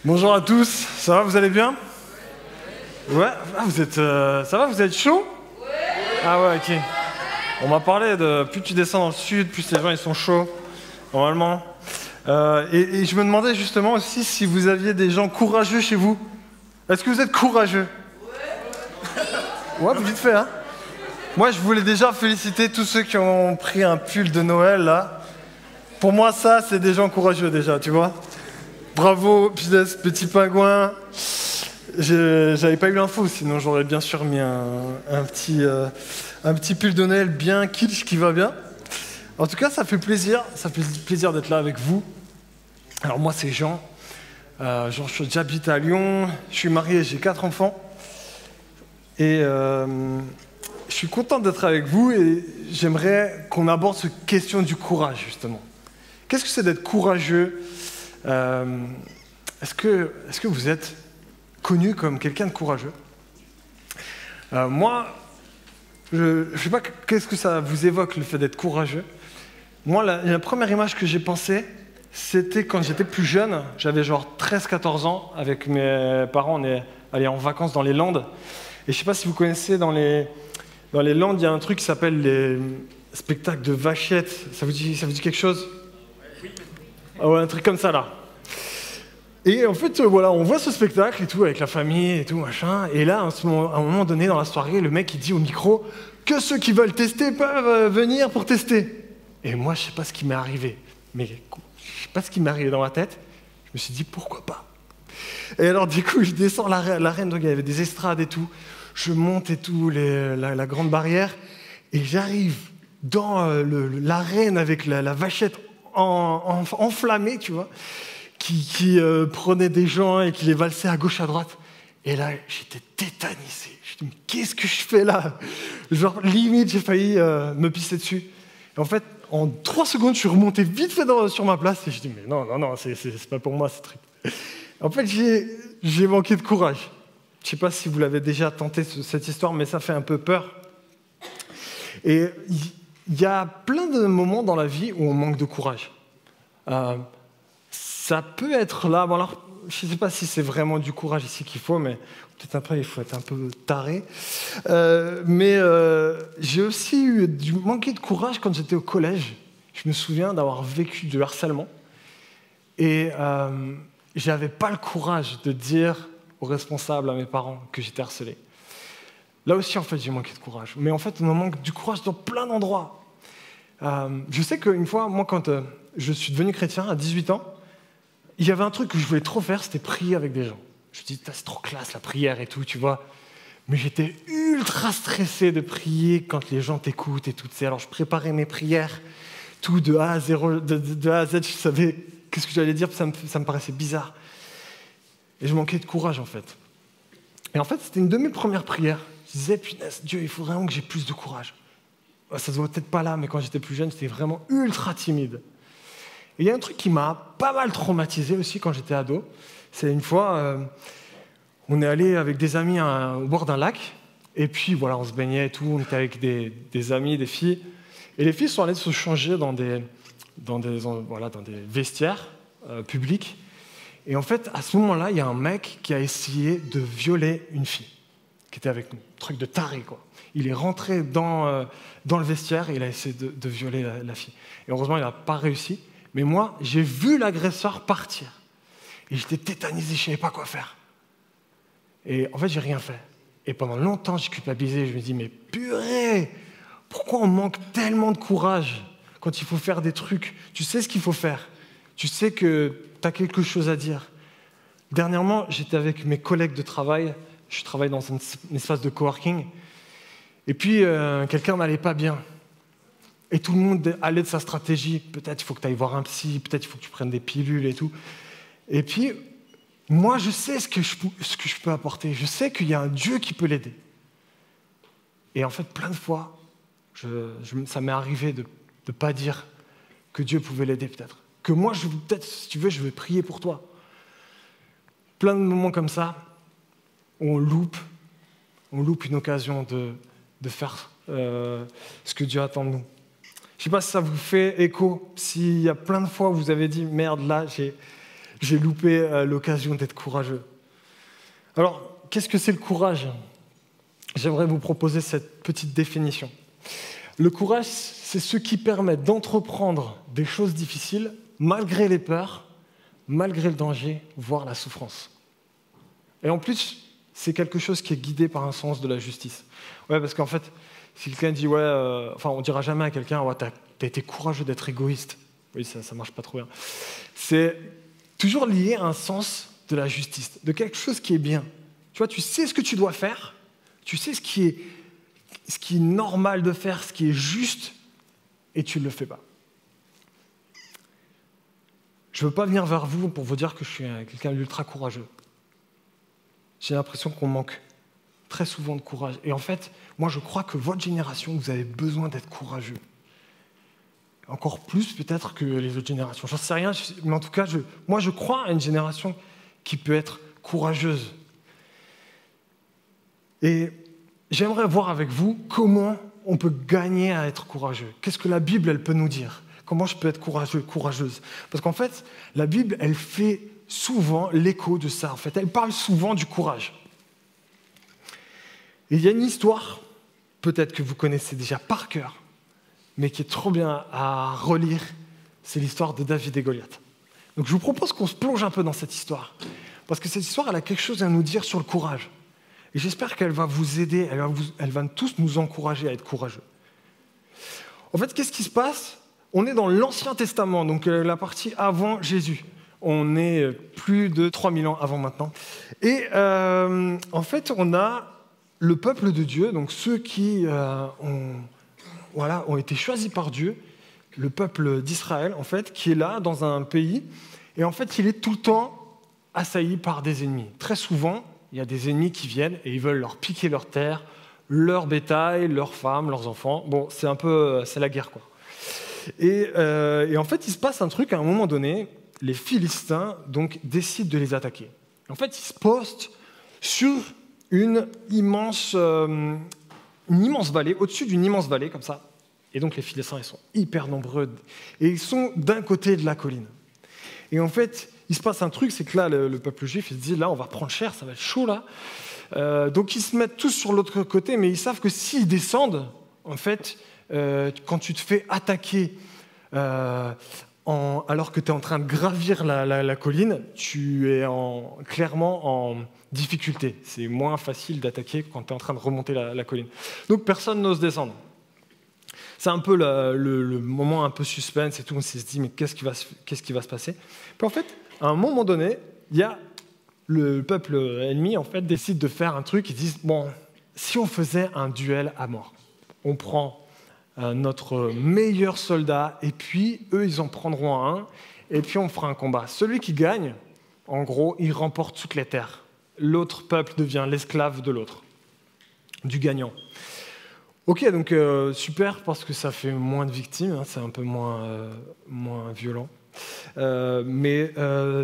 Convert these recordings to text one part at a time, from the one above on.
Bonjour à tous, ça va, vous allez bien? Ouais, ah, vous êtes, ça va, vous êtes chaud? Ah ouais, ok. On m'a parlé de plus tu descends dans le sud, plus les gens ils sont chauds, normalement. Et je me demandais justement aussi si vous aviez des gens courageux chez vous. Est-ce que vous êtes courageux? Ouais, vite fait, hein. Moi, je voulais déjà féliciter tous ceux qui ont pris un pull de Noël, là. Pour moi, ça, c'est des gens courageux déjà, tu vois. Bravo, petit pingouin. J'avais pas eu l'info, sinon j'aurais bien sûr mis un petit pull de Noël bien kitsch qui va bien. En tout cas, ça fait plaisir d'être là avec vous. Alors moi, c'est Jean. J'habite à Lyon, je suis marié, j'ai 4 enfants. Et je suis content d'être avec vous et j'aimerais qu'on aborde cette question du courage, justement. Qu'est-ce que c'est d'être courageux? Est-ce que vous êtes connu comme quelqu'un de courageux? Moi, je ne sais pas qu'est-ce que ça vous évoque, le fait d'être courageux. Moi, la première image que j'ai pensée, c'était quand j'étais plus jeune. J'avais genre 13-14 ans. Avec mes parents, on est allés en vacances dans les Landes. Et je ne sais pas si vous connaissez, dans les Landes, il y a un truc qui s'appelle les spectacles de vachettes. Ça vous dit quelque chose? Ah ouais, un truc comme ça, là. Et en fait, voilà, on voit ce spectacle et tout, avec la famille et tout, machin. Et là, à un moment donné, dans la soirée, le mec, il dit au micro que ceux qui veulent tester peuvent venir pour tester. Et moi, je sais pas ce qui m'est arrivé. Mais je sais pas ce qui m'est arrivé dans ma tête. Je me suis dit, pourquoi pas? Et alors, du coup, je descends l'arène, donc il y avait des estrades et tout. Je monte et tout, la grande barrière. Et j'arrive dans l'arène avec la vachette enflammée, tu vois, qui prenait des gens et qui les valsait à gauche, à droite. Et là, j'étais tétanisé. Je me dis, mais qu'est-ce que je fais là? Genre, limite, j'ai failli me pisser dessus. Et en fait, en 3 secondes, je suis remonté vite fait sur ma place et je dis, mais non, c'est pas pour moi, ce truc. En fait, j'ai manqué de courage. Je ne sais pas si vous l'avez déjà tenté, cette histoire, mais ça fait un peu peur. Et il y a plein de moments dans la vie où on manque de courage. Ça peut être là, bon alors, je ne sais pas si c'est vraiment du courage ici qu'il faut, mais peut-être après il faut être un peu taré. Mais j'ai aussi manqué de courage quand j'étais au collège. Je me souviens d'avoir vécu du harcèlement. Et je n'avais pas le courage de dire aux responsables, à mes parents, que j'étais harcelé. Là aussi, en fait, j'ai manqué de courage. Mais en fait, on manque du courage dans plein d'endroits. Je sais qu'une fois, moi, quand je suis devenu chrétien, à 18 ans, il y avait un truc que je voulais trop faire, c'était prier avec des gens. Je me dis, c'est trop classe, la prière et tout, tu vois. Mais j'étais ultra stressé de prier quand les gens t'écoutent et tout. Alors, je préparais mes prières, tout de A à Z, je savais qu'est-ce que j'allais dire, ça me paraissait bizarre. Et je manquais de courage, en fait. Et en fait, c'était une de mes premières prières. Je disais, punaise, Dieu, il faut vraiment que j'ai plus de courage. Ça se voit peut-être pas là, mais quand j'étais plus jeune, j'étais vraiment ultra timide. Et il y a un truc qui m'a pas mal traumatisé aussi quand j'étais ado. C'est une fois, on est allé avec des amis au bord d'un lac, et puis voilà, on se baignait et tout, on était avec des amis, des filles. Et les filles sont allées se changer dans des vestiaires publics. Et en fait, à ce moment-là, il y a un mec qui a essayé de violer une fille qui était avec nous. Truc de taré, quoi. Il est rentré dans le vestiaire et il a essayé de violer la fille. Et heureusement, il n'a pas réussi. Mais moi, j'ai vu l'agresseur partir. Et j'étais tétanisé, je ne savais pas quoi faire. Et en fait, j'ai rien fait. Et pendant longtemps, j'ai culpabilisé. Je me dis, mais purée, pourquoi on manque tellement de courage quand il faut faire des trucs? Tu sais ce qu'il faut faire. Tu sais que tu as quelque chose à dire. Dernièrement, j'étais avec mes collègues de travail. Je travaille dans un espace de coworking. Et puis, quelqu'un n'allait pas bien. Et tout le monde allait de sa stratégie. Peut-être il faut que tu ailles voir un psy, peut-être il faut que tu prennes des pilules et tout. Et puis, moi, je sais ce que je peux apporter. Je sais qu'il y a un Dieu qui peut l'aider. Et en fait, plein de fois, ça m'est arrivé de ne pas dire que Dieu pouvait l'aider, peut-être. Que moi, peut-être, si tu veux, je vais prier pour toi. Plein de moments comme ça, où on loupe une occasion de faire ce que Dieu attend de nous. Je ne sais pas si ça vous fait écho, s'il y a plein de fois où vous avez dit « Merde, là, j'ai loupé l'occasion d'être courageux. Alors, qu'est-ce que c'est le courage? J'aimerais vous proposer cette petite définition. Le courage, c'est ce qui permet d'entreprendre des choses difficiles malgré les peurs, malgré le danger, voire la souffrance. Et en plus, c'est quelque chose qui est guidé par un sens de la justice. Ouais, parce qu'en fait, si quelqu'un dit, on dira jamais à quelqu'un, ouais, t'as été courageux d'être égoïste. Oui, ça marche pas trop bien. C'est toujours lié à un sens de la justice, de quelque chose qui est bien. Tu vois, tu sais ce que tu dois faire, tu sais ce qui est normal de faire, ce qui est juste, et tu ne le fais pas. Je ne veux pas venir vers vous pour vous dire que je suis quelqu'un d'ultra courageux. J'ai l'impression qu'on manque très souvent de courage. Et en fait, moi je crois que votre génération, vous avez besoin d'être courageux. Encore plus peut-être que les autres générations. J'en sais rien, mais en tout cas, moi je crois à une génération qui peut être courageuse. Et j'aimerais voir avec vous comment on peut gagner à être courageux. Qu'est-ce que la Bible, elle peut nous dire? Comment je peux être courageux, courageuse? Parce qu'en fait, la Bible, elle fait souvent l'écho de ça. En fait, elle parle souvent du courage. Et il y a une histoire, peut-être que vous connaissez déjà par cœur, mais qui est trop bien à relire. C'est l'histoire de David et Goliath. Donc je vous propose qu'on se plonge un peu dans cette histoire. Parce que cette histoire, elle a quelque chose à nous dire sur le courage. Et j'espère qu'elle va vous aider, elle va tous nous encourager à être courageux. En fait, qu'est-ce qui se passe? On est dans l'Ancien Testament, donc la partie avant Jésus. On est plus de 3000 ans avant maintenant. Et en fait, on a le peuple de Dieu, donc ceux qui ont été choisis par Dieu, le peuple d'Israël, en fait, qui est là, dans un pays, et en fait, il est tout le temps assailli par des ennemis. Très souvent, il y a des ennemis qui viennent et ils veulent leur piquer leurs terres, leur bétail, leurs femmes, leurs enfants. Bon, c'est la guerre, quoi. Et en fait, il se passe un truc, à un moment donné, les Philistins donc, décident de les attaquer. En fait, ils se postent sur une immense vallée, au-dessus d'une immense vallée, comme ça. Et donc, les Philistins, ils sont hyper nombreux. Et ils sont d'un côté de la colline. Et en fait, il se passe un truc, c'est que là, le peuple juif, il se dit, là, on va prendre cher, ça va être chaud, là. Donc, ils se mettent tous sur l'autre côté, mais ils savent que s'ils descendent, en fait, quand tu te fais attaquer alors que tu es en train de gravir la colline, tu es clairement en difficulté. C'est moins facile d'attaquer quand tu es en train de remonter la colline. Donc personne n'ose descendre. C'est un peu le moment un peu suspense et tout. On se dit, mais qu'est-ce qui va se passer? Puis en fait, à un moment donné, il y a le peuple ennemi en fait, décide de faire un truc. Ils disent, bon, si on faisait un duel à mort, on prend notre meilleur soldat, et puis eux, ils en prendront un, et puis on fera un combat. Celui qui gagne, en gros, il remporte toutes les terres. L'autre peuple devient l'esclave de l'autre, du gagnant. Ok, donc super, parce que ça fait moins de victimes, hein, c'est un peu moins violent. Mais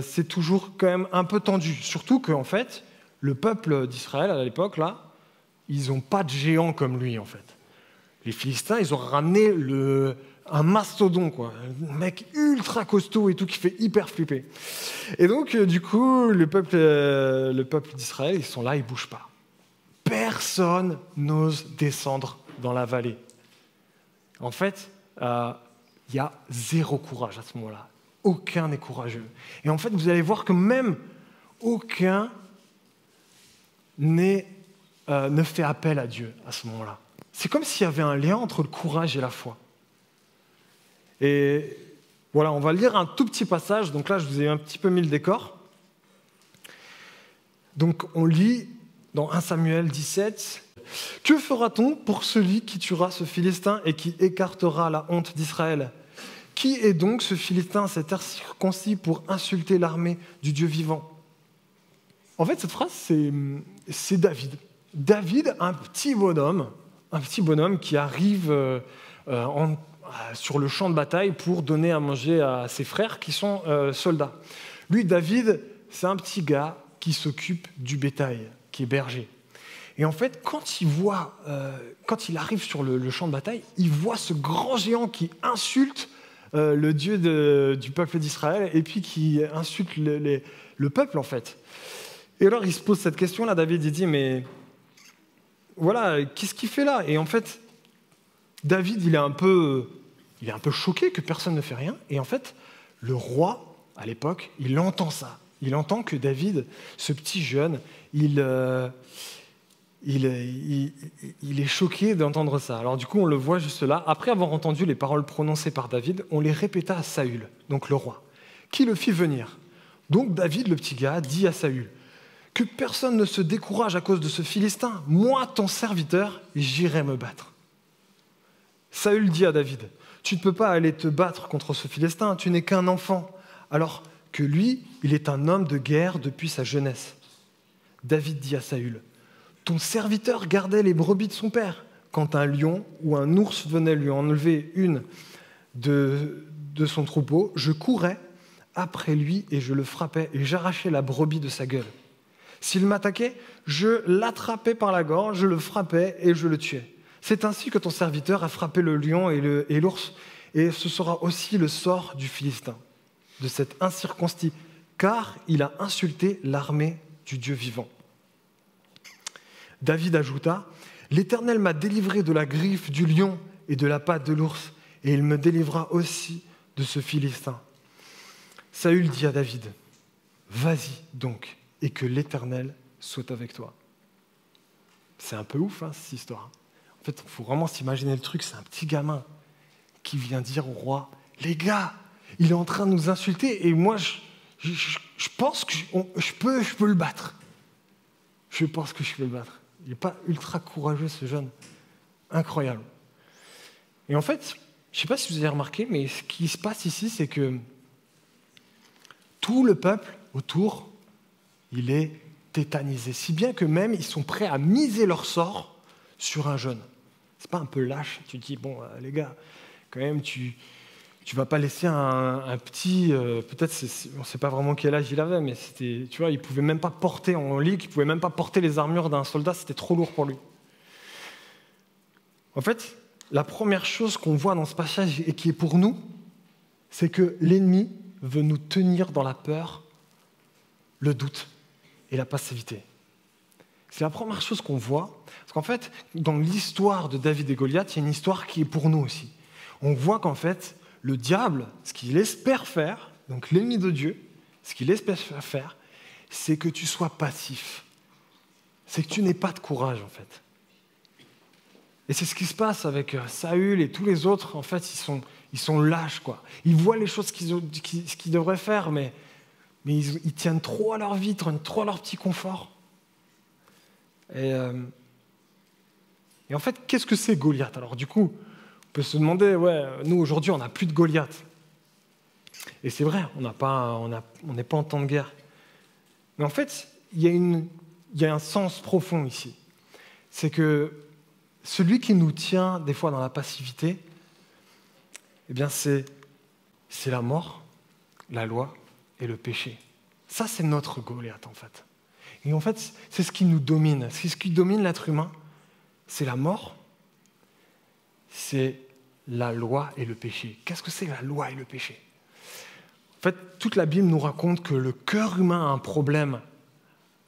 c'est toujours quand même un peu tendu, surtout qu'en fait, le peuple d'Israël, à l'époque, là, ils n'ont pas de géant comme lui, en fait. Les Philistins, ils ont ramené un mastodon, quoi. Un mec ultra costaud et tout, qui fait hyper flipper. Et donc, du coup, le peuple d'Israël, ils sont là, ils ne bougent pas. Personne n'ose descendre dans la vallée. En fait, il y a zéro courage à ce moment-là. Aucun n'est courageux. Et en fait, vous allez voir que même aucun ne fait appel à Dieu à ce moment-là. C'est comme s'il y avait un lien entre le courage et la foi. Et voilà, on va lire un tout petit passage. Donc là, je vous ai un petit peu mis le décor. Donc on lit dans 1 Samuel 17. « Que fera-t-on pour celui qui tuera ce Philistin et qui écartera la honte d'Israël ? Qui est donc ce Philistin, cet incirconcis, pour insulter l'armée du Dieu vivant ?» En fait, cette phrase, c'est David. David, un petit bonhomme qui arrive sur le champ de bataille pour donner à manger à ses frères qui sont soldats. Lui, David, c'est un petit gars qui s'occupe du bétail, qui est berger. Et en fait, quand il arrive sur le champ de bataille, il voit ce grand géant qui insulte le Dieu du peuple d'Israël, et puis qui insulte le peuple, en fait. Et alors, il se pose cette question-là, David, il dit, mais voilà, qu'est-ce qu'il fait là? Et en fait, David, il est un peu choqué que personne ne fait rien. Et en fait, le roi, à l'époque, il entend ça. Il entend que David, ce petit jeune, il est choqué d'entendre ça. Alors du coup, on le voit juste là. Après avoir entendu les paroles prononcées par David, on les répéta à Saül, donc le roi, qui le fit venir. Donc David, le petit gars, dit à Saül, « Que personne ne se décourage à cause de ce Philistin. Moi, ton serviteur, j'irai me battre. » Saül dit à David, « Tu ne peux pas aller te battre contre ce Philistin, tu n'es qu'un enfant. » Alors que lui, il est un homme de guerre depuis sa jeunesse. David dit à Saül, « Ton serviteur gardait les brebis de son père. Quand un lion ou un ours venait lui enlever une de son troupeau, je courais après lui et je le frappais et j'arrachais la brebis de sa gueule. S'il m'attaquait, je l'attrapais par la gorge, je le frappais et je le tuais. C'est ainsi que ton serviteur a frappé le lion et l'ours, et ce sera aussi le sort du Philistin, de cet incirconcis, car il a insulté l'armée du Dieu vivant. » David ajouta, « L'Éternel m'a délivré de la griffe du lion et de la patte de l'ours, et il me délivrera aussi de ce Philistin. » Saül dit à David, « Vas-y donc, et que l'Éternel soit avec toi. » C'est un peu ouf, hein, cette histoire. En fait, il faut vraiment s'imaginer le truc, c'est un petit gamin qui vient dire au roi, « Les gars, il est en train de nous insulter, et moi, je pense que je peux le battre. Je pense que je peux le battre. » Il n'est pas ultra courageux, ce jeune. Incroyable. Et en fait, je ne sais pas si vous avez remarqué, mais ce qui se passe ici, c'est que tout le peuple autour, il est tétanisé. Si bien que même, ils sont prêts à miser leur sort sur un jeune. C'est pas un peu lâche? Tu te dis, bon, les gars, quand même, tu vas pas laisser un petit... peut-être, on ne sait pas vraiment quel âge il avait, mais c'était, tu vois, il pouvait même pas porter en ligue, il pouvait même pas porter les armures d'un soldat, c'était trop lourd pour lui. En fait, la première chose qu'on voit dans ce passage et qui est pour nous, c'est que l'ennemi veut nous tenir dans la peur, le doute et la passivité. C'est la première chose qu'on voit, parce qu'en fait, dans l'histoire de David et Goliath, il y a une histoire qui est pour nous aussi. On voit qu'en fait, le diable, ce qu'il espère faire, donc l'ennemi de Dieu, ce qu'il espère faire, c'est que tu sois passif. C'est que tu n'aies pas de courage, en fait. Et c'est ce qui se passe avec Saül et tous les autres. En fait, ils sont lâches, quoi. Ils voient les choses qu'ils devraient faire, mais ils tiennent trop à leur vie, trop à leur petit confort. Et en fait, qu'est-ce que c'est Goliath? Alors du coup, on peut se demander, ouais, nous aujourd'hui, on n'a plus de Goliath. Et c'est vrai, on n'est pas en temps de guerre. Mais en fait, il y a un sens profond ici. C'est que celui qui nous tient des fois dans la passivité, eh bien c'est la mort, la loi et le péché. Ça, c'est notre Goliath, en fait. Et en fait, c'est ce qui nous domine. C'est ce qui domine l'être humain. C'est la mort, c'est la loi et le péché. Qu'est-ce que c'est la loi et le péché? En fait, toute la Bible nous raconte que le cœur humain a un problème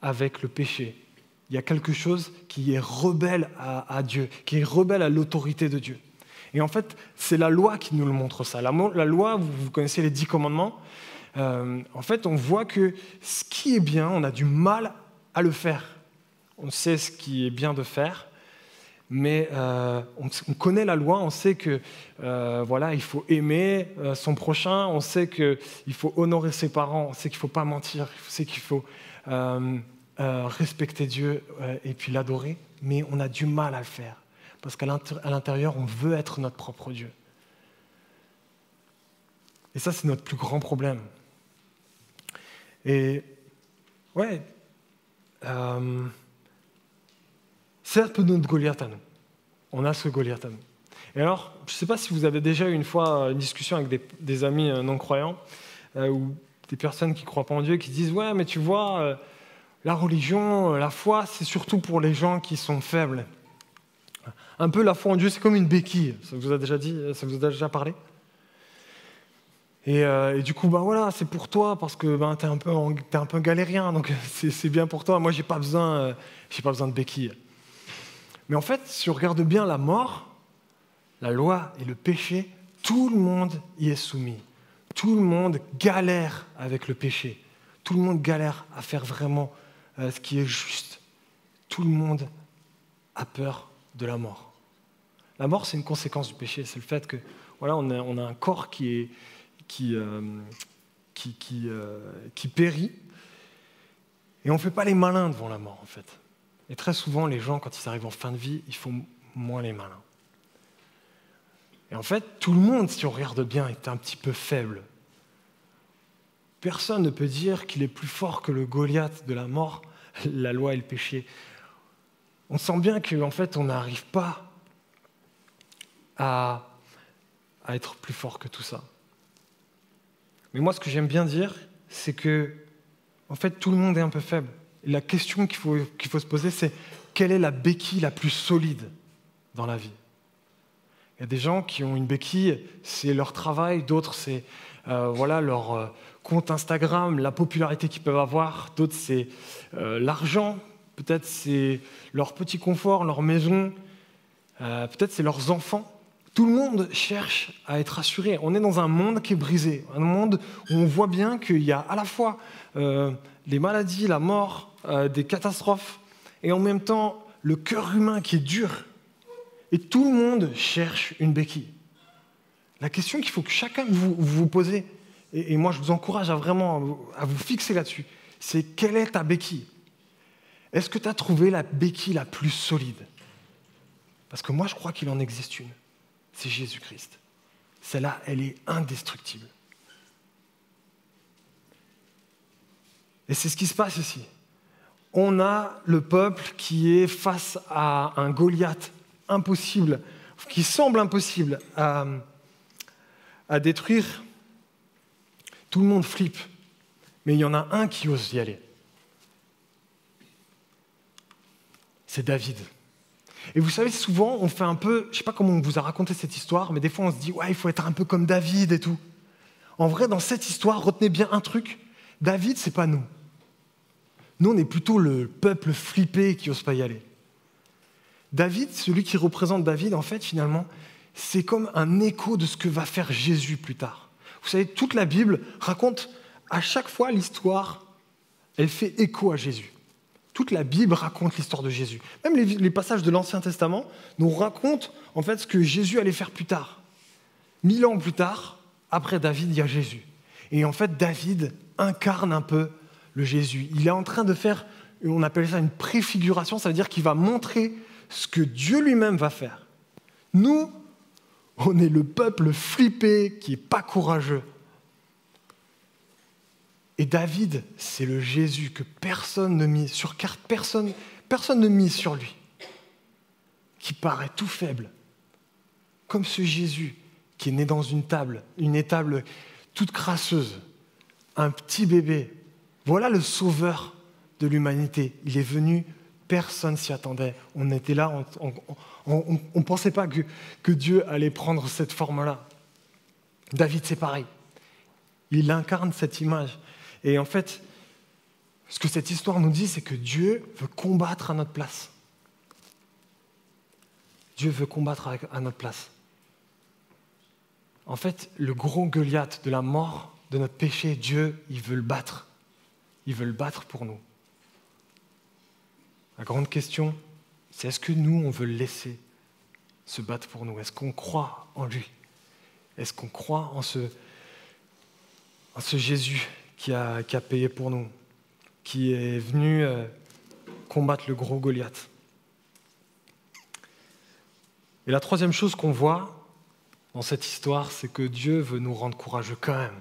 avec le péché. Il y a quelque chose qui est rebelle à Dieu, qui est rebelle à l'autorité de Dieu. Et en fait, c'est la loi qui nous le montre ça. La loi, vous connaissez les 10 commandements. En fait, on voit que ce qui est bien, on a du mal à le faire. On sait ce qui est bien de faire, mais on connaît la loi, on sait que voilà, il faut aimer son prochain, on sait qu'il faut honorer ses parents, on sait qu'il ne faut pas mentir, on sait qu'il faut respecter Dieu et puis l'adorer, mais on a du mal à le faire, parce qu'à l'intérieur, on veut être notre propre Dieu. Et ça, c'est notre plus grand problème. Et ouais, c'est un peu notre Goliath à nous. On a ce Goliath à nous. Et alors, je ne sais pas si vous avez déjà eu une fois une discussion avec des amis non-croyants ou des personnes qui ne croient pas en Dieu et qui disent « Ouais, mais tu vois, la religion, la foi, c'est surtout pour les gens qui sont faibles. » Un peu la foi en Dieu, c'est comme une béquille. Ça vous a déjà dit, ça vous a déjà parlé? Et du coup, voilà, c'est pour toi parce que t'es un peu galérien, donc c'est bien pour toi. Moi, j'ai pas besoin de béquilles. Mais en fait, si on regarde bien la mort, la loi et le péché, tout le monde y est soumis. Tout le monde galère avec le péché. Tout le monde galère à faire vraiment ce qui est juste. Tout le monde a peur de la mort. La mort, c'est une conséquence du péché. C'est le fait que voilà, on a un corps qui périt, et on ne fait pas les malins devant la mort, en fait. Et très souvent, les gens, quand ils arrivent en fin de vie, ils font moins les malins. Et en fait, tout le monde, si on regarde bien, est un petit peu faible. Personne ne peut dire qu'il est plus fort que le Goliath de la mort, la loi et le péché. On sent bien qu'en fait, on n'arrive pas à être plus fort que tout ça. Mais moi, ce que j'aime bien dire, c'est que, en fait, tout le monde est un peu faible. Et la question qu'il faut se poser, c'est quelle est la béquille la plus solide dans la vie ? Il y a des gens qui ont une béquille, c'est leur travail, d'autres, c'est leur compte Instagram, la popularité qu'ils peuvent avoir, d'autres, c'est l'argent, peut-être c'est leur petit confort, leur maison, peut-être c'est leurs enfants. Tout le monde cherche à être rassuré. On est dans un monde qui est brisé, un monde où on voit bien qu'il y a à la fois les maladies, la mort, des catastrophes, et en même temps le cœur humain qui est dur. Et tout le monde cherche une béquille. La question qu'il faut que chacun vous posez, et moi je vous encourage à vraiment à vous fixer là-dessus, c'est quelle est ta béquille ? Est-ce que tu as trouvé la béquille la plus solide ? Parce que moi je crois qu'il en existe une. C'est Jésus-Christ. Celle-là, elle est indestructible. Et c'est ce qui se passe ici. On a le peuple qui est face à un Goliath impossible, qui semble impossible à détruire. Tout le monde flippe, mais il y en a un qui ose y aller. C'est David. Et vous savez, souvent, on fait un peu, je ne sais pas comment on vous a raconté cette histoire, mais des fois on se dit, ouais, il faut être un peu comme David et tout. En vrai, dans cette histoire, retenez bien un truc, David, c'est pas nous. Nous, on est plutôt le peuple flippé qui n'ose pas y aller. David, celui qui représente David, en fait, finalement, c'est comme un écho de ce que va faire Jésus plus tard. Vous savez, toute la Bible raconte, à chaque fois, l'histoire, elle fait écho à Jésus. Toute la Bible raconte l'histoire de Jésus. Même les passages de l'Ancien Testament nous racontent en fait ce que Jésus allait faire plus tard. 1000 ans plus tard, après David, il y a Jésus. Et en fait, David incarne un peu le Jésus. Il est en train de faire, on appelle ça une préfiguration, ça veut dire qu'il va montrer ce que Dieu lui-même va faire. Nous, on est le peuple flippé qui n'est pas courageux. Et David, c'est le Jésus que personne ne mise sur carte, personne ne mise sur lui, qui paraît tout faible, comme ce Jésus qui est né dans une étable toute crasseuse, un petit bébé. Voilà le sauveur de l'humanité. Il est venu, personne s'y attendait. On était là, on ne pensait pas que Dieu allait prendre cette forme-là. David, c'est pareil. Il incarne cette image. Et en fait, ce que cette histoire nous dit, c'est que Dieu veut combattre à notre place. Dieu veut combattre à notre place. En fait, le gros Goliath de la mort, de notre péché, Dieu, il veut le battre. Il veut le battre pour nous. La grande question, c'est est-ce que nous, on veut le laisser se battre pour nous ? Est-ce qu'on croit en lui ? Est-ce qu'on croit en ce Jésus qui a payé pour nous, qui est venu combattre le gros Goliath. Et la troisième chose qu'on voit dans cette histoire, c'est que Dieu veut nous rendre courageux quand même.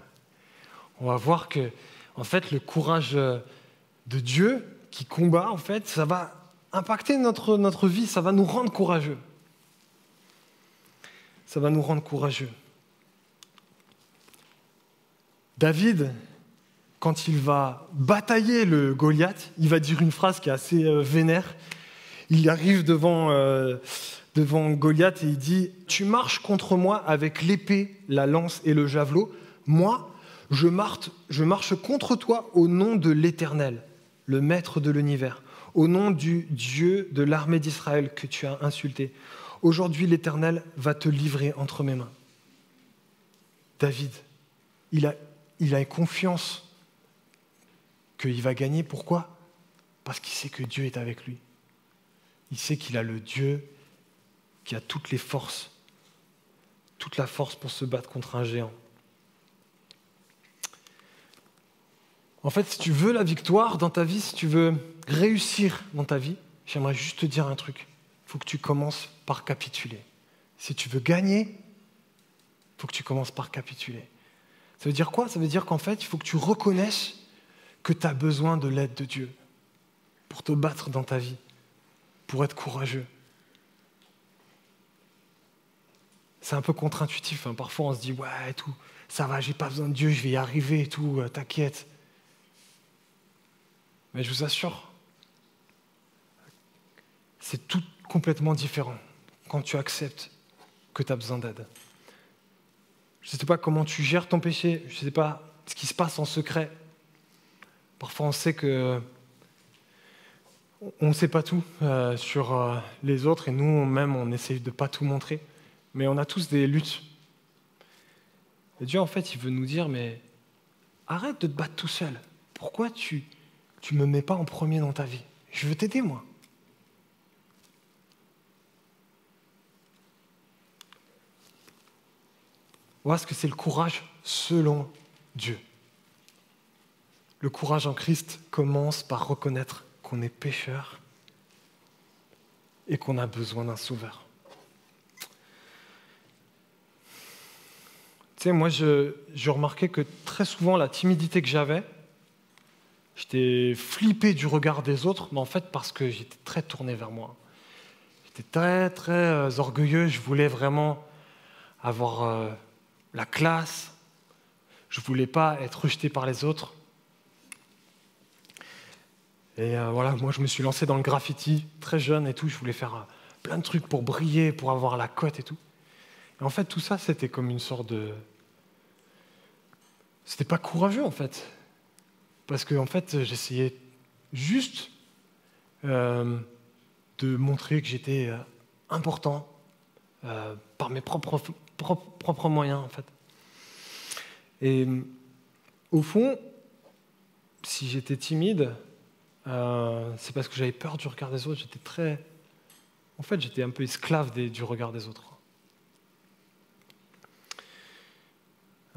On va voir que, en fait, le courage de Dieu qui combat, en fait, ça va impacter notre vie, ça va nous rendre courageux. Ça va nous rendre courageux. David, quand il va batailler le Goliath, il va dire une phrase qui est assez vénère. Il arrive devant Goliath et il dit « Tu marches contre moi avec l'épée, la lance et le javelot. Moi, je marche contre toi au nom de l'Éternel, le Maître de l'univers, au nom du Dieu de l'armée d'Israël que tu as insulté. Aujourd'hui, l'Éternel va te livrer entre mes mains. David, il a confiance qu'il va gagner. Pourquoi? Parce qu'il sait que Dieu est avec lui. Il sait qu'il a le Dieu qui a toutes les forces, toute la force pour se battre contre un géant. En fait, si tu veux la victoire dans ta vie, si tu veux réussir dans ta vie, j'aimerais juste te dire un truc. Il faut que tu commences par capituler. Si tu veux gagner, il faut que tu commences par capituler. Ça veut dire quoi? Ça veut dire qu'en fait, il faut que tu reconnaisses que tu as besoin de l'aide de Dieu pour te battre dans ta vie, pour être courageux. C'est un peu contre-intuitif. Parfois, on se dit « Ouais, tout, ça va, j'ai pas besoin de Dieu, je vais y arriver et tout, t'inquiète. » Mais je vous assure, c'est tout complètement différent quand tu acceptes que tu as besoin d'aide. Je ne sais pas comment tu gères ton péché, je ne sais pas ce qui se passe en secret. Parfois, on sait que on ne sait pas tout sur les autres et nous-mêmes, on essaye de ne pas tout montrer. Mais on a tous des luttes. Et Dieu, en fait, il veut nous dire, mais arrête de te battre tout seul. Pourquoi tu ne me mets pas en premier dans ta vie? Je veux t'aider, moi. Voilà ce que c'est le courage selon Dieu. Le courage en Christ commence par reconnaître qu'on est pécheur et qu'on a besoin d'un sauveur. Tu sais, moi, je remarquais que très souvent, la timidité que j'avais, j'étais flippé du regard des autres, mais en fait, parce que j'étais très tourné vers moi. J'étais très, très orgueilleux, je voulais vraiment avoir la classe, je ne voulais pas être rejeté par les autres. Et voilà, moi, je me suis lancé dans le graffiti très jeune et tout, je voulais faire plein de trucs pour briller, pour avoir la cote et tout. Et en fait, tout ça, c'était comme une sorte de... C'était pas courageux, en fait. Parce que, en fait, j'essayais juste de montrer que j'étais important par mes propres moyens, en fait. Et au fond, si j'étais timide, c'est parce que j'avais peur du regard des autres. J'étais un peu esclave du regard des autres.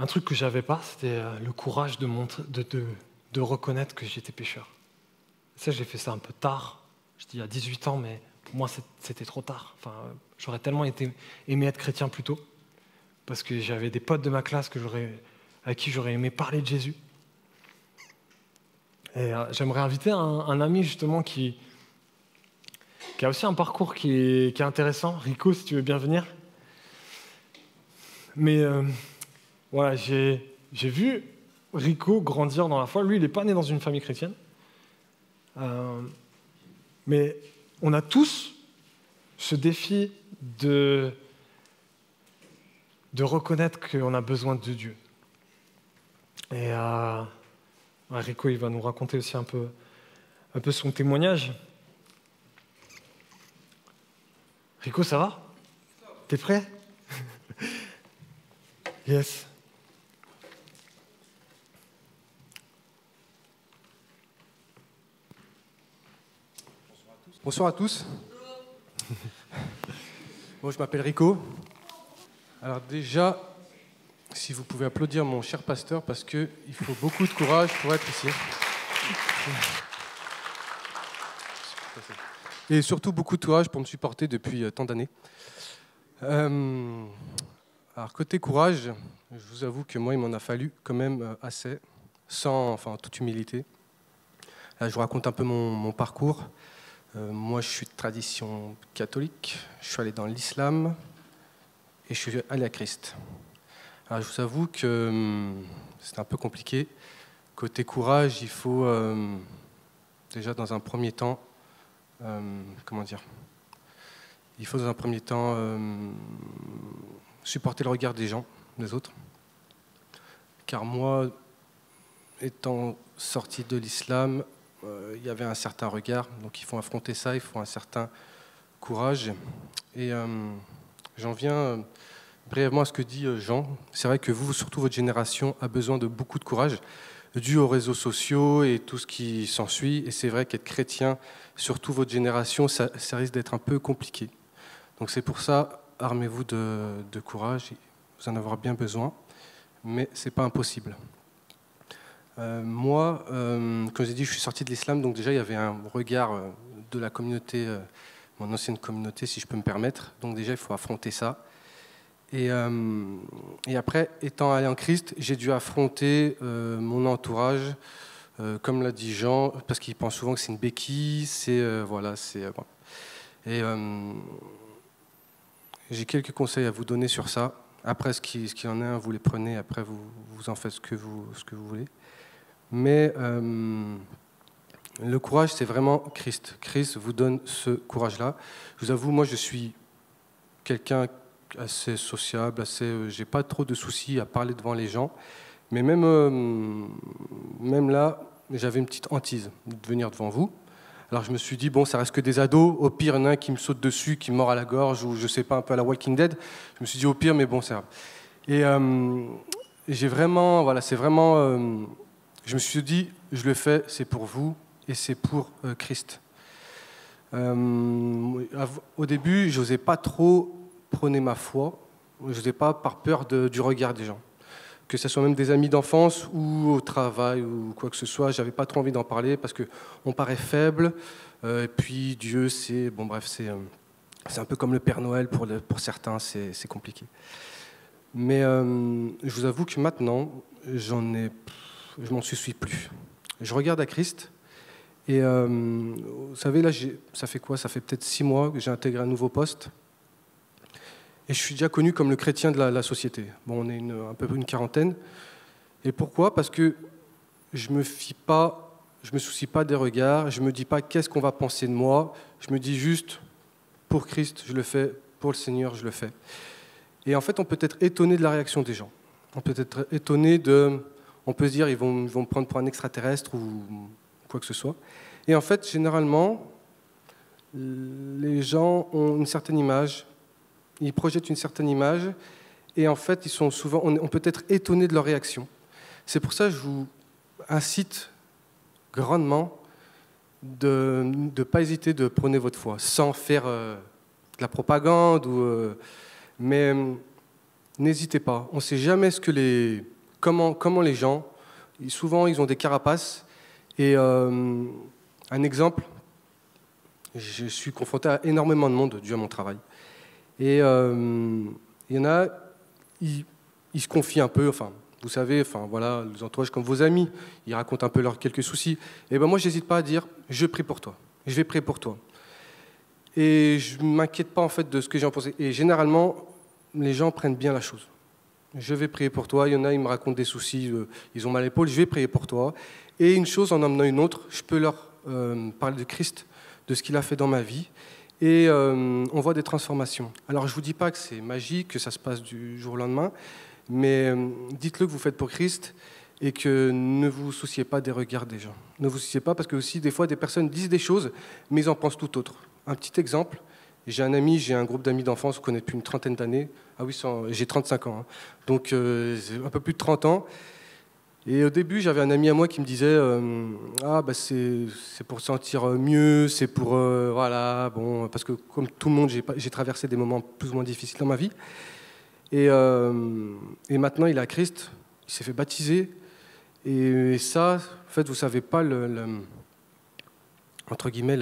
Un truc que j'avais pas, c'était le courage de reconnaître que j'étais pécheur. Ça, j'ai fait ça un peu tard. Je dis à 18 ans, mais pour moi, c'était trop tard. J'aurais tellement aimé être chrétien plus tôt, parce que j'avais des potes de ma classe à qui j'aurais aimé parler de Jésus. Et j'aimerais inviter un ami, justement, qui a aussi un parcours qui est intéressant. Rico, si tu veux bien venir. Mais... Voilà, j'ai vu Rico grandir dans la foi. Lui, il n'est pas né dans une famille chrétienne. Mais on a tous ce défi de reconnaître qu'on a besoin de Dieu. Et Rico, il va nous raconter aussi un peu son témoignage. Rico, ça va? T'es prêt? Yes. Bonsoir à tous. Bon, je m'appelle Rico. Alors déjà, si vous pouvez applaudir mon cher pasteur, parce qu'il faut beaucoup de courage pour être ici. Et surtout beaucoup de courage pour me supporter depuis tant d'années. Alors côté courage, je vous avoue que moi, il m'en a fallu quand même assez, en toute humilité. Là, je vous raconte un peu mon parcours. Moi, je suis de tradition catholique, je suis allé dans l'islam et je suis allé à Christ. Alors, je vous avoue que c'est un peu compliqué. Côté courage, il faut déjà dans un premier temps, supporter le regard des gens, des autres, car moi, étant sorti de l'islam, il y avait un certain regard, donc il faut affronter ça, il faut un certain courage. Et j'en viens brièvement à ce que dit Jean. C'est vrai que vous, surtout votre génération, a besoin de beaucoup de courage, dû aux réseaux sociaux et tout ce qui s'ensuit. Et c'est vrai qu'être chrétien, surtout votre génération, ça risque d'être un peu compliqué. Donc c'est pour ça, armez-vous de courage, vous en avez bien besoin, mais ce n'est pas impossible. Moi, comme j'ai dit, je suis sorti de l'islam, donc déjà il y avait un regard de la communauté, mon ancienne communauté, si je peux me permettre. Donc déjà, il faut affronter ça. Et après, étant allé en Christ, j'ai dû affronter mon entourage, comme l'a dit Jean, parce qu'il pense souvent que c'est une béquille. Voilà. Et j'ai quelques conseils à vous donner sur ça. Après, ce qu'il en est, vous les prenez. Après, vous en faites ce que vous voulez. Mais le courage, c'est vraiment Christ. Christ vous donne ce courage-là. Je vous avoue, moi, je suis quelqu'un assez sociable, j'ai pas trop de soucis à parler devant les gens. Mais même là, j'avais une petite hantise de venir devant vous. Alors je me suis dit, bon, ça reste que des ados. Au pire, il y en a un qui me saute dessus, qui me mord à la gorge, ou je sais pas, un peu à la Walking Dead. Je me suis dit, au pire, mais bon, c'est grave. Et j'ai vraiment, voilà, c'est vraiment... je me suis dit, je le fais, c'est pour vous et c'est pour Christ. Au début, je n'osais pas trop prôner ma foi, je n'osais pas par peur du regard des gens. Que ce soit même des amis d'enfance ou au travail ou quoi que ce soit, je n'avais pas trop envie d'en parler parce qu'on paraît faible. Et puis Dieu, c'est un peu comme le Père Noël pour certains, c'est compliqué. Mais je vous avoue que maintenant, je m'en suis plus. Je regarde à Christ et vous savez, là, ça fait quoi? Ça fait peut-être 6 mois que j'ai intégré un nouveau poste et je suis déjà connu comme le chrétien de la société. Bon, on est un peu une quarantaine. Et pourquoi? Parce que je me soucie pas des regards, je me dis pas qu'est-ce qu'on va penser de moi, je me dis juste pour Christ, je le fais, pour le Seigneur, je le fais. Et en fait, on peut être étonné de la réaction des gens. On peut être étonné on peut se dire, ils vont me prendre pour un extraterrestre ou quoi que ce soit. Et en fait, généralement, les gens ont une certaine image, ils projettent une certaine image, et en fait, on peut être étonné de leur réaction. C'est pour ça que je vous incite grandement de ne pas hésiter de prôner votre foi, sans faire de la propagande, mais n'hésitez pas. On ne sait jamais comment les gens, souvent ils ont des carapaces. Et un exemple, je suis confronté à énormément de monde dû à mon travail. Et il y en a, ils se confient un peu, enfin, vous savez, enfin voilà, les entourages comme vos amis, ils racontent un peu leurs quelques soucis. Et ben moi, j'hésite pas à dire, je prie pour toi, je vais prier pour toi. Et je m'inquiète pas en fait de ce que j'ai en pensé. Et généralement, les gens prennent bien la chose. Je vais prier pour toi. Il y en a, ils me racontent des soucis, ils ont mal à l'épaule. Je vais prier pour toi. Et une chose en emmenant une autre, je peux leur parler de Christ, de ce qu'il a fait dans ma vie. Et on voit des transformations. Alors je ne vous dis pas que c'est magique, que ça se passe du jour au lendemain, mais dites-le que vous faites pour Christ et que ne vous souciez pas des regards des gens. Ne vous souciez pas parce que aussi des fois des personnes disent des choses, mais ils en pensent tout autre. Un petit exemple, j'ai un groupe d'amis d'enfance, on connaît depuis une trentaine d'années. Ah oui, j'ai 35 ans, hein. Donc un peu plus de 30 ans. Et au début, j'avais un ami à moi qui me disait c'est pour se sentir mieux, c'est pour voilà, bon, parce que comme tout le monde, j'ai traversé des moments plus ou moins difficiles dans ma vie. Et maintenant, il est à Christ, il s'est fait baptiser. Et ça, en fait, vous savez pas entre guillemets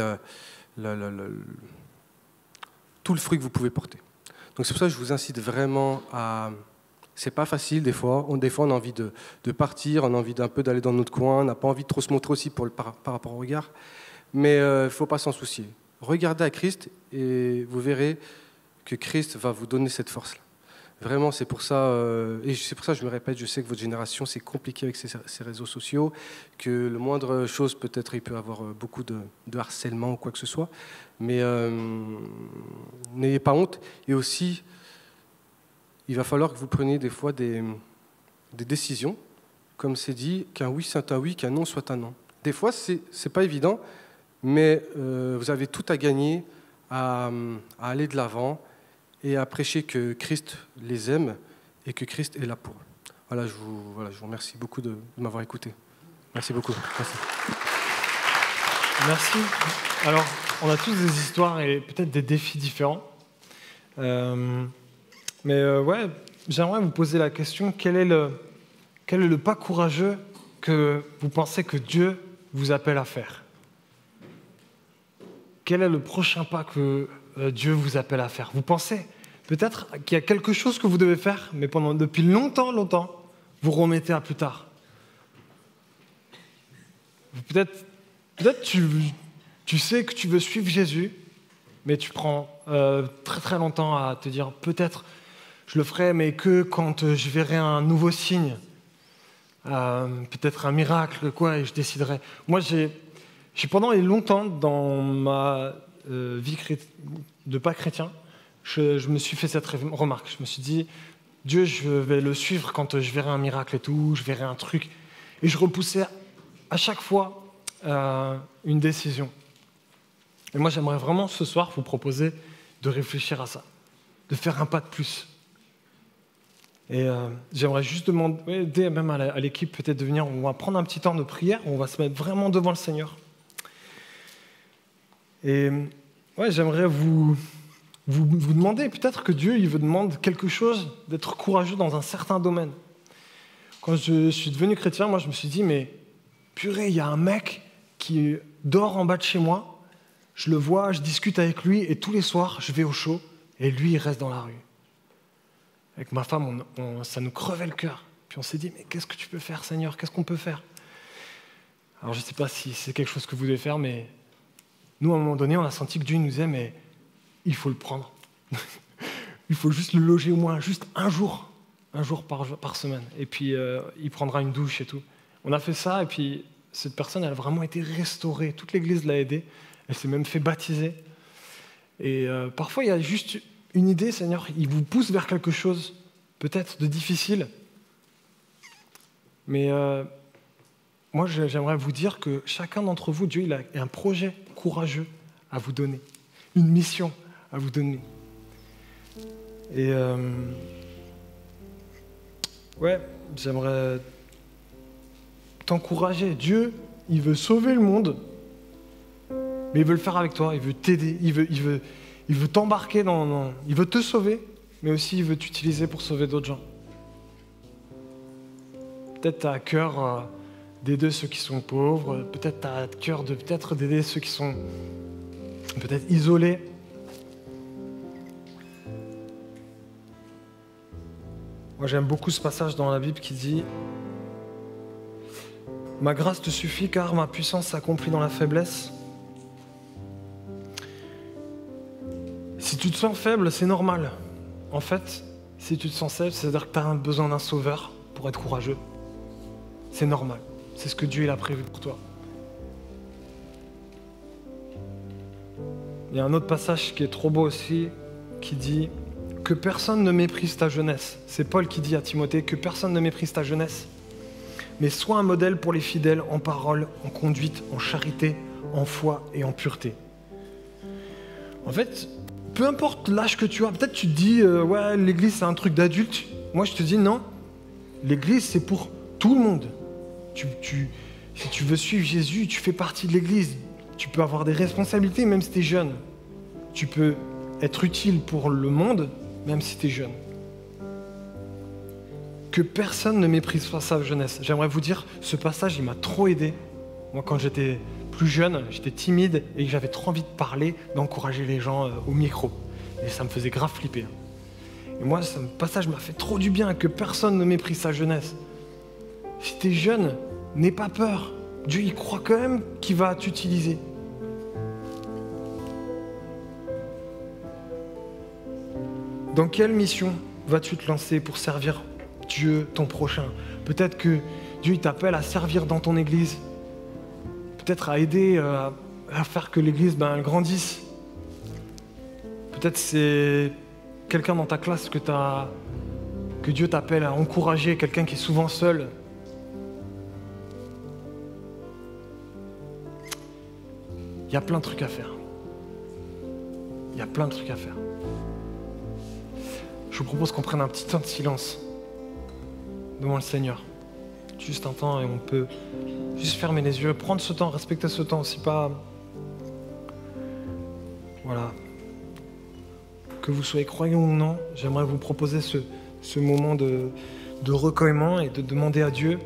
tout le fruit que vous pouvez porter. Donc c'est pour ça que je vous incite vraiment à... C'est pas facile des fois. On a envie de partir, on a envie d'un peu d'aller dans notre coin, on n'a pas envie de trop se montrer aussi par rapport au regard. Mais il ne faut pas s'en soucier. Regardez à Christ et vous verrez que Christ va vous donner cette force-là. Vraiment, c'est pour ça, et c'est pour ça que je me répète, je sais que votre génération, c'est compliqué avec ces réseaux sociaux, que le moindre chose, peut-être, il peut y avoir beaucoup de harcèlement ou quoi que ce soit. Mais n'ayez pas honte. Et aussi, il va falloir que vous preniez des fois des décisions comme c'est dit, qu'un oui soit un oui, qu'un non soit un non. Des fois, c'est pas évident, mais vous avez tout à gagner à aller de l'avant et à prêcher que Christ les aime et que Christ est là pour eux. Voilà, je vous remercie beaucoup de m'avoir écouté. Merci beaucoup. Merci. Merci. Alors, on a tous des histoires et peut-être des défis différents. Ouais, j'aimerais vous poser la question, quel est le pas courageux que vous pensez que Dieu vous appelle à faire? Quel est le prochain pas que Dieu vous appelle à faire? Vous pensez peut-être qu'il y a quelque chose que vous devez faire, mais depuis longtemps, vous remettez à plus tard. Peut-être tu sais que tu veux suivre Jésus, mais tu prends très très longtemps à te dire peut-être je le ferai, mais que quand je verrai un nouveau signe, peut-être un miracle, quoi, et je déciderai. Moi, j'ai pendant longtemps dans ma vie de pas chrétien, je me suis fait cette remarque. Je me suis dit, Dieu, je vais le suivre quand je verrai un miracle et tout, je verrai un truc. Et je repoussais à chaque fois une décision. Et moi, j'aimerais vraiment ce soir vous proposer de réfléchir à ça, de faire un pas de plus. Et j'aimerais juste demander même à l'équipe peut-être de venir, on va prendre un petit temps de prière, on va se mettre vraiment devant le Seigneur. Et ouais, j'aimerais vous demander, peut-être que Dieu il vous demande quelque chose, d'être courageux dans un certain domaine. Quand je suis devenu chrétien, moi je me suis dit, mais purée, il y a un mec qui dort en bas de chez moi, je le vois, je discute avec lui, et tous les soirs, je vais au show, et lui, il reste dans la rue. Avec ma femme, ça nous crevait le cœur. Puis on s'est dit, mais qu'est-ce que tu peux faire, Seigneur? Qu'est-ce qu'on peut faire? Alors je ne sais pas si c'est quelque chose que vous devez faire, mais nous, à un moment donné, on a senti que Dieu nous disait, mais il faut le prendre. Il faut juste le loger au moins, juste un jour par semaine. Et puis, il prendra une douche et tout. On a fait ça, et puis cette personne, elle a vraiment été restaurée. Toute l'église l'a aidée. Elle s'est même fait baptiser. Et parfois, il y a juste une idée, Seigneur, il vous pousse vers quelque chose, peut-être de difficile. Mais moi, j'aimerais vous dire que chacun d'entre vous, Dieu, il a un projet courageux à vous donner, une mission à vous donner. Et ouais, j'aimerais t'encourager. Dieu, il veut sauver le monde, mais il veut le faire avec toi, il veut t'aider, il veut t'embarquer il veut te sauver, mais aussi il veut t'utiliser pour sauver d'autres gens. Peut-être tu as à cœur d'aider ceux qui sont pauvres, peut-être tu as à cœur d'aider ceux qui sont peut-être isolés. Moi j'aime beaucoup ce passage dans la Bible qui dit « Ma grâce te suffit car ma puissance s'accomplit dans la faiblesse ». Si tu te sens faible, c'est normal. En fait, si tu te sens faible, c'est-à-dire que tu as besoin d'un sauveur pour être courageux. C'est normal. C'est ce que Dieu il a prévu pour toi. Il y a un autre passage qui est trop beau aussi, qui dit que personne ne méprise ta jeunesse. C'est Paul qui dit à Timothée que personne ne méprise ta jeunesse, mais sois un modèle pour les fidèles en parole, en conduite, en charité, en foi et en pureté. En fait, peu importe l'âge que tu as, peut-être tu te dis ouais, l'église c'est un truc d'adulte. Moi je te dis non, l'église c'est pour tout le monde. Si tu veux suivre Jésus, tu fais partie de l'église. Tu peux avoir des responsabilités même si tu es jeune. Tu peux être utile pour le monde même si tu es jeune. Que personne ne méprise pas sa jeunesse. J'aimerais vous dire, ce passage il m'a trop aidé. Moi quand j'étais plus jeune, j'étais timide et j'avais trop envie de parler, d'encourager les gens au micro. Et ça me faisait grave flipper. Et moi, ce passage m'a fait trop du bien, que personne ne méprise sa jeunesse. Si tu es jeune, n'aie pas peur. Dieu, il croit quand même qu'il va t'utiliser. Dans quelle mission vas-tu te lancer pour servir Dieu, ton prochain? Peut-être que Dieu il t'appelle à servir dans ton église. Peut-être à aider à faire que l'église elle grandisse. Peut-être c'est quelqu'un dans ta classe que Dieu t'appelle à encourager, quelqu'un qui est souvent seul. Il y a plein de trucs à faire. Il y a plein de trucs à faire. Je vous propose qu'on prenne un petit temps de silence devant le Seigneur. Juste un temps et on peut juste fermer les yeux, prendre ce temps, respecter ce temps aussi, pas... Voilà. Que vous soyez croyants ou non, j'aimerais vous proposer ce moment de recueillement et de demander à Dieu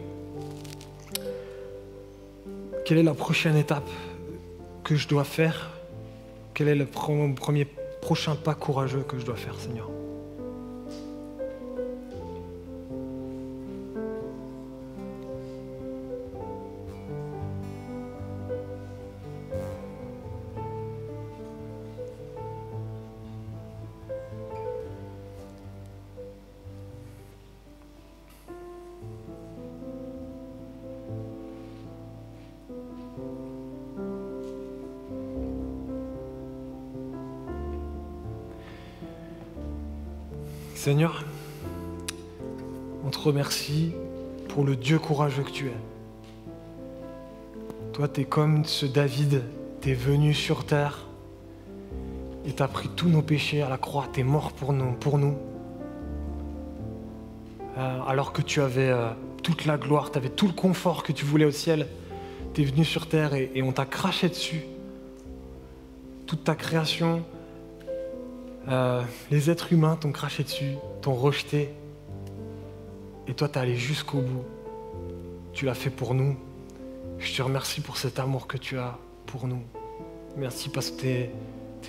quelle est la prochaine étape que je dois faire, quel est le prochain pas courageux que je dois faire, Seigneur. Seigneur, on te remercie pour le Dieu courageux que tu es. Toi, tu es comme ce David, tu es venu sur terre et tu as pris tous nos péchés à la croix, tu es mort pour nous. Alors que tu avais toute la gloire, tu avais tout le confort que tu voulais au ciel, tu es venu sur terre et on t'a craché dessus. Toute ta création, les êtres humains t'ont craché dessus, t'ont rejeté. Et toi, t'es allé jusqu'au bout. Tu l'as fait pour nous. Je te remercie pour cet amour que tu as pour nous. Merci parce que t'es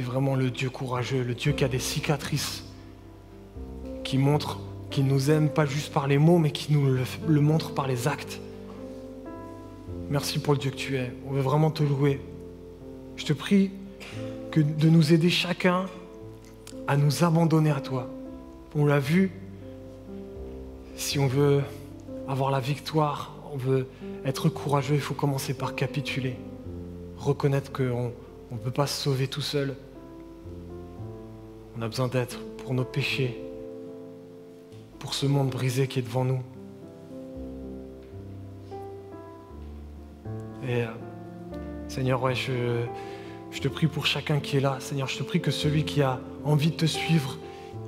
vraiment le Dieu courageux, le Dieu qui a des cicatrices, qui nous aime pas juste par les mots, mais qui nous le montre par les actes. Merci pour le Dieu que tu es. On veut vraiment te louer. Je te prie de nous aider chacun à nous abandonner à toi. On l'a vu, si on veut avoir la victoire, on veut être courageux, il faut commencer par capituler. Reconnaître qu'on ne peut pas se sauver tout seul. On a besoin d'être pour nos péchés, pour ce monde brisé qui est devant nous. Et Seigneur, ouais, je te prie pour chacun qui est là. Seigneur, je te prie que celui qui a envie de te suivre,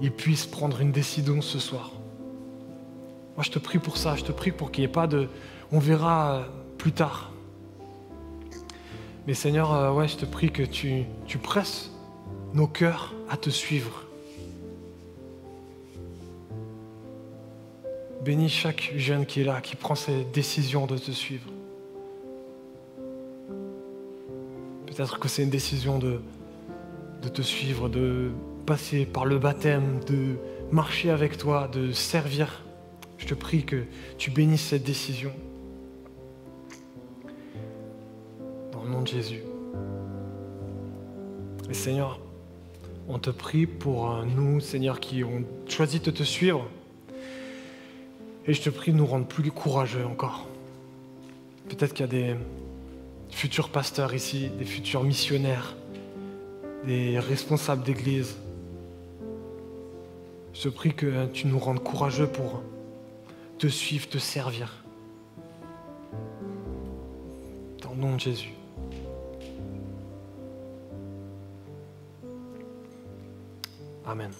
il puisse prendre une décision ce soir. Moi, je te prie pour ça. Je te prie pour qu'il n'y ait pas de... On verra plus tard. Mais Seigneur, ouais, je te prie que tu presses nos cœurs à te suivre. Bénis chaque jeune qui est là, qui prend cette décision de te suivre. Peut-être que c'est une décision de te suivre, de passer par le baptême, de marcher avec toi, de servir. Je te prie que tu bénisses cette décision. Dans le nom de Jésus. Et Seigneur, on te prie pour nous, Seigneur, qui ont choisi de te suivre. Et je te prie de nous rendre plus courageux encore. Peut-être qu'il y a des futurs pasteurs ici, des futurs missionnaires, des responsables d'église. Je te prie que tu nous rendes courageux pour te suivre, te servir. Dans le nom de Jésus. Amen.